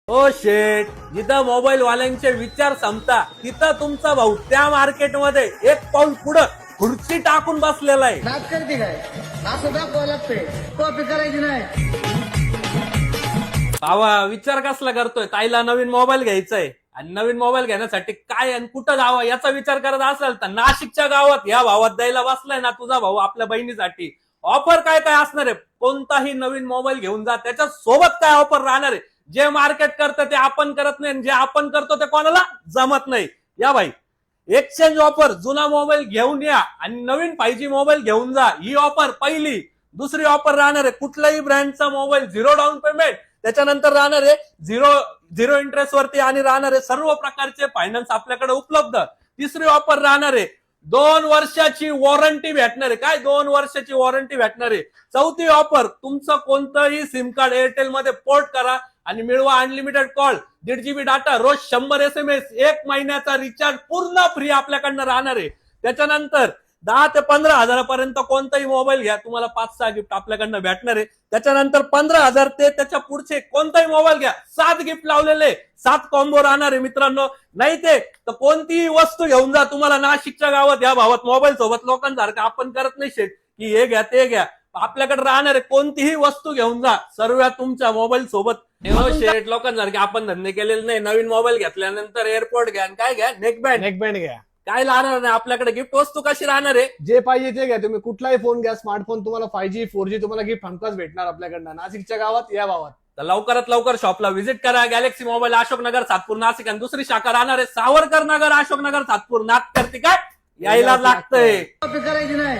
हो शेठ, जिथं मोबाईल वाल्यांचे विचार संपता तिथं तुमचा भाऊ त्या मार्केटमध्ये एक पाऊल पुढं खुर्ची टाकून बसलेला आहे. नाच करते काय असं दाखवावं लागतंय कॉपी करायची नाही. भावा विचार कसला करतोय? ताईला नवीन मोबाईल घ्यायचाय आणि नवीन मोबाईल घेण्यासाठी काय आणि कुठं जावं याचा विचार करत असेल तर नाशिकच्या गावात या भावात द्यायला बसलाय ना तुझा भाऊ आपल्या बहिणीसाठी. ऑफर काय काय असणार आहे? कोणताही नवीन मोबाईल घेऊन जा, त्याच्या सोबत काय ऑफर राहणार आहे? जे मार्केट करतं ते आपण करत नाही, जे आपण करतो ते कोणाला जमत नाही. या भाई, एक्सचेंज ऑफर, जुना मोबाईल घेऊन या आणि नवीन 5G मोबाईल घेऊन जा, ही ऑफर पहिली. दुसरी ऑफर राहणार आहे कुठल्याही ब्रँडचा मोबाईल 0 डाऊन पेमेंट, त्याच्यानंतर राहणार आहे झिरो इंटरेस्ट वरती आणि राहणार आहे सर्व प्रकारचे फायनान्स आपल्याकडे उपलब्ध. तिसरी ऑफर राहणार आहे 2 वर्षाची वॉरंटी भेटणार आहे. काय 2 वर्षाची वॉरंटी भेटणार आहे. चौथी ऑफर, तुमचं कोणतंही सिम कार्ड एअरटेल मध्ये पोर्ट करा आणि मिळवा अनलिमिटेड कॉल, 1.5 GB डाटा, रोज 100 SMS, 1 महिन्याचा रिचार्ज पूर्ण फ्री आपल्याकडनं राहणार आहे. त्याच्यानंतर 10 ते 15 हजारापर्यंत कोणताही मोबाईल घ्या, तुम्हाला 5-6 गिफ्ट आपल्याकडनं भेटणार आहे. त्याच्यानंतर 15,000 ते त्याच्या पुढचे कोणताही मोबाईल घ्या, 7 गिफ्ट लावलेले, 7 कॉम्बो राहणार आहे मित्रांनो. नाही ते तर कोणतीही वस्तू घेऊन जा, तुम्हाला नाशिकच्या गावात या भावात मोबाईल सोबत लोकांसारखं आपण करत नाही शेट की हे घ्या ते घ्या. आपल्याकडे राहणार आहे कोणतीही वस्तू घेऊन जा, सर्व तुमच्या मोबाईल सोबत. शेट लोकांसारखे आपण धंदे केलेले नाही. नवीन मोबाईल घेतल्यानंतर एअरपोर्ट घ्या, काय घ्या, नेकबँड घ्या, काय राहणार नाही आपल्याकडे. गिफ्ट वस्तू कशी राहणार आहे? जे पाहिजे ते घ्या. तुम्ही कुठलाही फोन घ्या, स्मार्टफोन, तुम्हाला 5G 4G तुम्हाला गिफ्ट हमखास भेटणार आपल्याकडनं नाशिकच्या गावात या भावात. तर लवकरात लवकर शॉपला व्हिजिट करा. Galaxy mobile, Ashoknagar, Satpur, Nashik. आणि दुसरी शाखा राहणार आहे सावरकर नगर, अशोकनगर, सातपूर. नात करते काय यायला लागतंय. कॉपी करायची नाही.